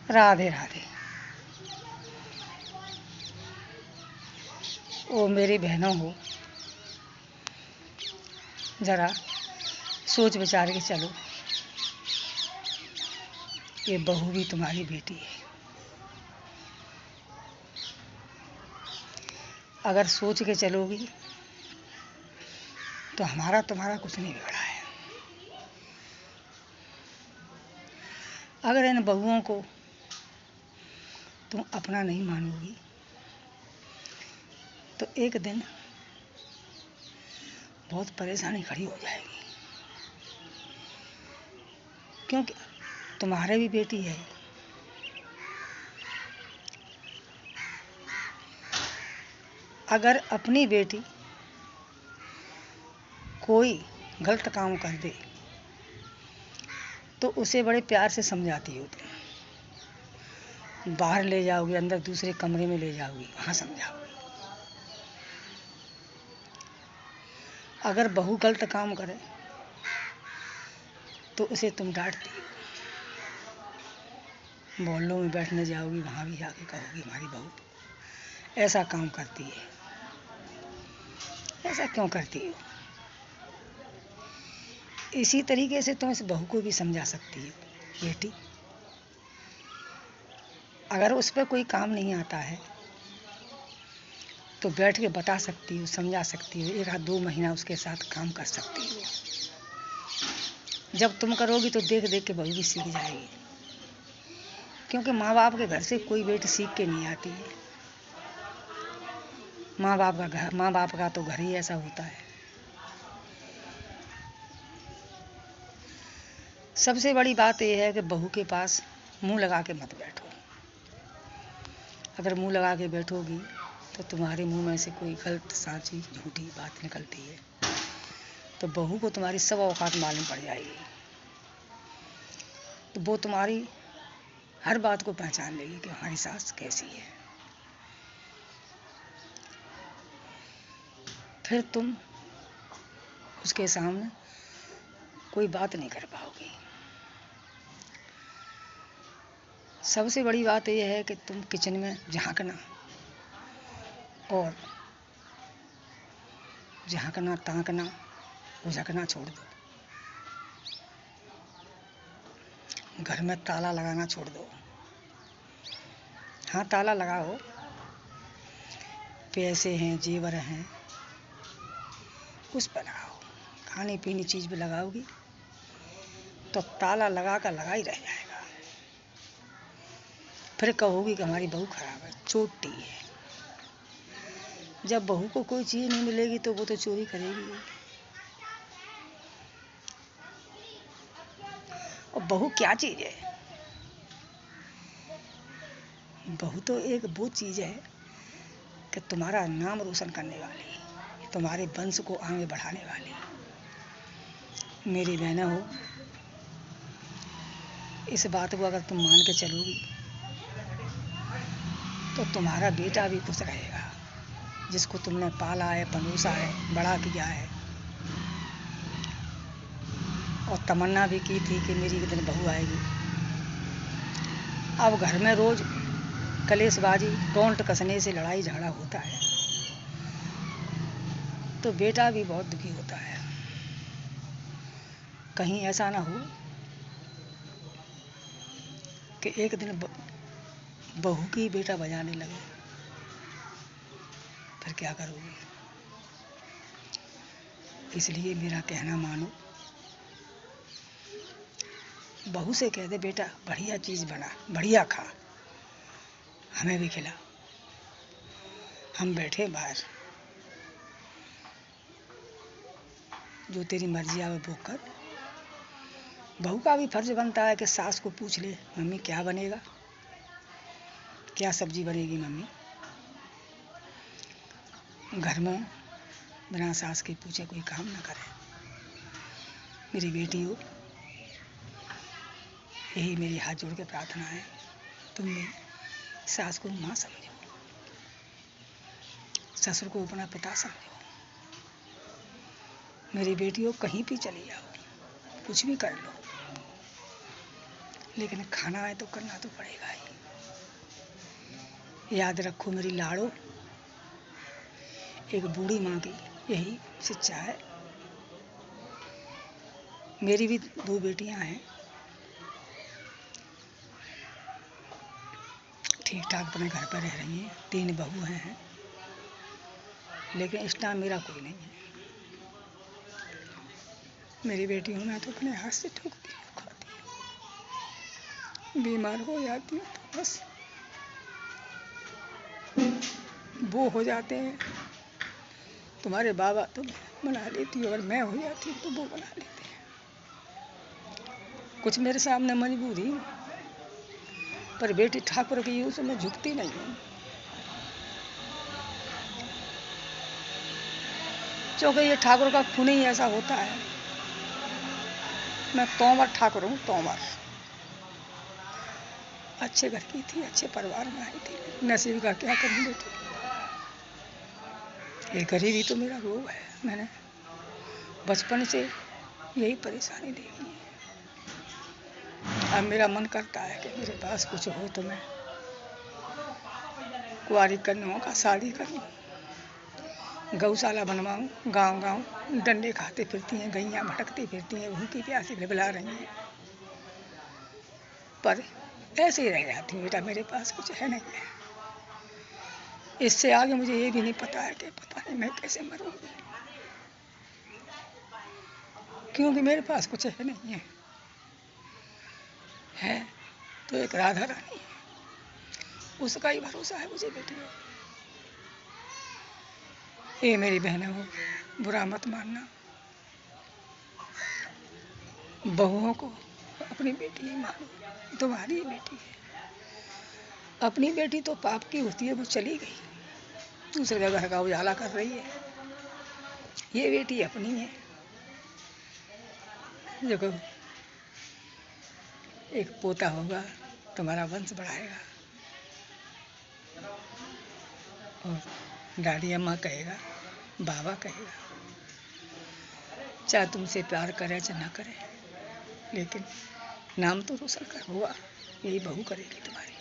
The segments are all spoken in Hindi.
राधे राधे। ओ मेरी बहनों हो, जरा सोच विचार के चलो, ये बहू भी तुम्हारी बेटी है। अगर सोच के चलोगी तो हमारा तुम्हारा कुछ नहीं बिगड़ा है। अगर इन बहुओं को तुम अपना नहीं मानोगी तो एक दिन बहुत परेशानी खड़ी हो जाएगी, क्योंकि तुम्हारे भी बेटी है। अगर अपनी बेटी कोई गलत काम कर दे तो उसे बड़े प्यार से समझाती हो तुम। बाहर ले जाओगी, अंदर दूसरे कमरे में ले जाओगी, वहाँ समझाओगी। अगर बहू गलत काम करे तो उसे तुम डांटती हो। मोहल्लों में बैठने जाओगी, वहाँ भी जाके कहोगी हमारी बहू ऐसा काम करती है, ऐसा क्यों करती हो। इसी तरीके से तुम इस बहू को भी समझा सकती हो, बेटी अगर उस पर कोई काम नहीं आता है तो बैठ के बता सकती हो, समझा सकती हो, 1-2 महीना उसके साथ काम कर सकती हो। जब तुम करोगी तो देख देख के बहू भी सीख जाएगी, क्योंकि माँ बाप के घर से कोई बेटी सीख के नहीं आती है। माँ बाप का तो घर ही ऐसा होता है। सबसे बड़ी बात यह है कि बहू के पास मुंह लगा के मत बैठो। अगर मुंह लगा के बैठोगी तो तुम्हारे मुंह में से कोई गलत, साँची, झूठी बात निकलती है तो बहू को तुम्हारी सब औकात मालूम पड़ जाएगी। तो वो तुम्हारी हर बात को पहचान लेगी कि हमारी सास कैसी है। फिर तुम उसके सामने कोई बात नहीं कर पाओगी। सबसे बड़ी बात यह है कि तुम किचन में झांकना और झांकना, ताकना, उझकना छोड़ दो। घर में ताला लगाना छोड़ दो। हाँ, ताला लगाओ, पैसे हैं, जेवर हैं, उस पर लगाओ। खाने पीने चीज़ पे लगाओगी तो ताला लगा कर लगा ही रह जाएगा। फिर कहोगी कि हमारी बहू खराब है, चोटी है। जब बहू को कोई चीज़ नहीं मिलेगी तो वो तो चोरी करेगी। और बहू क्या चीज़ है? बहू तो एक वो चीज़ है कि तुम्हारा नाम रोशन करने वाली, तुम्हारे वंश को आगे बढ़ाने वाली। मेरी बहनें हो, इस बात को अगर तुम मान के चलोगी तो तुम्हारा बेटा भी खुश रहेगा, जिसको तुमने पाला है, पनोसा है, बड़ा किया है। और तमन्ना भी की थी कि मेरी एक दिन बहू आएगी। अब घर में रोज कलेशबाजी, टोंट कसने से लड़ाई झगड़ा होता है तो बेटा भी बहुत दुखी होता है। कहीं ऐसा ना हो कि एक दिन बहू की बेटा बजाने लगे, फिर क्या करोगे? इसलिए मेरा कहना मानो, बहू से कह दे बेटा बढ़िया चीज़ बना, बढ़िया खा, हमें भी खिला, हम बैठे बाहर, जो तेरी मर्जी आवे वो कर। बहू का भी फर्ज बनता है कि सास को पूछ ले, मम्मी क्या बनेगा, क्या सब्जी बनेगी मम्मी। घर में बिना सास के पूछे कोई काम ना करे। मेरी बेटी हो, यही मेरी हाथ जोड़ के प्रार्थना है, तुम भी सास को माँ समझो, ससुर को अपना पिता समझो। मेरी बेटी हो, कहीं भी चली जाओ, कुछ भी कर लो, लेकिन खाना है तो करना तो पड़ेगा ही। याद रखो मेरी लाड़ो, एक बूढ़ी माँ की यही शिक्षा है। मेरी भी 2 बेटियां हैं, ठीक ठाक अपने घर पर रह रही हैं, 3 बहू हैं, लेकिन इस टाइम मेरा कोई नहीं है। मेरी बेटी हूँ मैं तो अपने हाथ से ठोकती हूँ, खाती हूँ, बीमार हो जाती हूँ तो बस वो हो जाते हैं। तुम्हारे बाबा तो बना लेती हो, अगर मैं हो जाती हूँ तो वो बना लेते हैं। कुछ मेरे सामने मजबूरी, पर बेटी ठाकुर की यूं से मैं झुकती नहीं हूँ, क्योंकि ये ठाकुर का खून ही ऐसा होता है। मैं तोमर ठाकुर हूँ, तोमर। अच्छे घर की थी, अच्छे परिवार में आई थी, नसीब का क्या करूँ बेटी। ये गरीबी तो मेरा रोग है, मैंने बचपन से यही परेशानी देखी है। अब मेरा मन करता है कि मेरे पास कुछ हो तो मैं कुंवारी कन्याओं का शादी करूं, गौशाला बनवाऊं, गांव गांव डंडे खाते फिरती हैं गैया, भटकती फिरती हैं, भूखी प्यासी बिलबिला रही हैं, पर ऐसे ही रह जाती हूँ बेटा, मेरे पास कुछ है नहीं है। इससे आगे मुझे ये भी नहीं पता है कि पता नहीं मैं कैसे मरूंगी, क्योंकि मेरे पास कुछ है नहीं है तो एक राधा रानी है, उसका ही भरोसा है मुझे बेटी। ये मेरी बहनों हो, बुरा मत मानना, बहुओं को अपनी बेटी ही मानो, तुम्हारी ही बेटी है। अपनी बेटी तो पाप की होती है, वो चली गई, दूसरे घर का उजाला कर रही है। ये बेटी अपनी है, देखो एक पोता होगा, तुम्हारा वंश बढ़ाएगा, और दादी अम्मा कहेगा, बाबा कहेगा, चाहे तुमसे प्यार करे चाहे ना करे, लेकिन नाम तो रोशन कर हुआ, यही बहू करेगी तुम्हारी।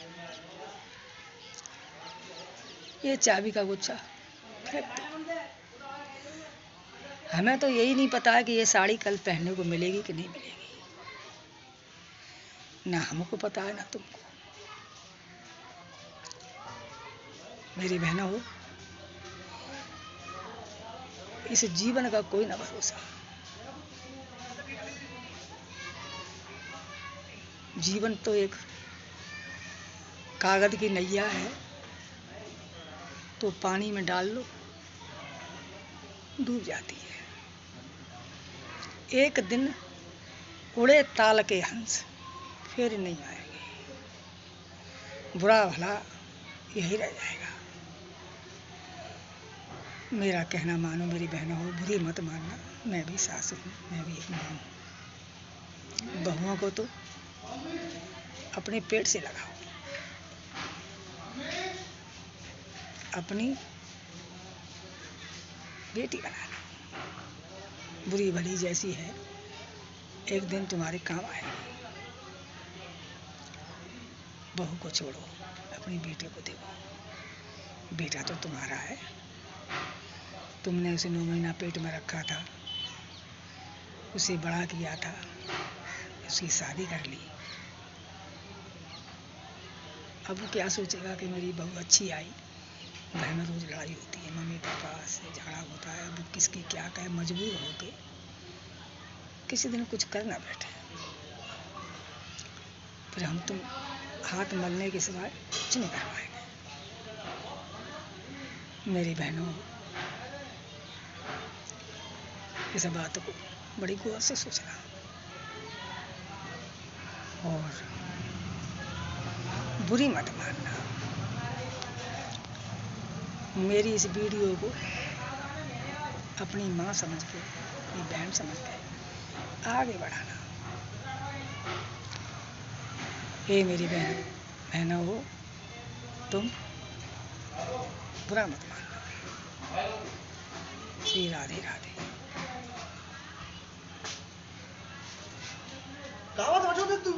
ये चाबी का गुच्छा फेंक दो। हमें तो यही नहीं पता है कि ये साड़ी कल पहनने को मिलेगी कि नहीं मिलेगी, ना हमको पता है ना तुमको। मेरी बहनों हो, इस जीवन का कोई ना भरोसा, जीवन तो एक कागज की नैया है, तो पानी में डाल लो डूब जाती है। एक दिन उड़े ताल के हंस फिर नहीं आएंगे, बुरा भला यही रह जाएगा। मेरा कहना मानो मेरी बहनों हो, बुरी मत मानना, मैं भी सास हूँ, मैं भी एक माँ हूँ। बहुओं को तो अपने पेट से लगाओ, अपनी बेटी बना लो, बुरी भली जैसी है एक दिन तुम्हारे काम आएगी। बहू को छोड़ो, अपनी बेटे को देखो, बेटा तो तुम्हारा है, तुमने उसे 9 महीना पेट में रखा था, उसे बड़ा किया था, उसकी शादी कर ली। अब वो क्या सोचेगा कि मेरी बहू अच्छी आई, घर में रोज लड़ाई होती है, मम्मी पापा से झगड़ा होता है, अब किसकी क्या कहे, मजबूर होके किसी दिन कुछ कर ना बैठे, फिर हम तुम हाथ मलने के सिवाय कुछ नहीं कर पाएंगे। मेरी बहनों, इस बात को बड़ी गौर से सोचना, और बुरी मत मानना। मेरी इस वीडियो को अपनी माँ समझ के, अपनी बहन समझ के आगे बढ़ाना। ये मेरी बहनों हो, तुम बुरा मत मानना। श्री राधे राधे। गावात वाजवत तू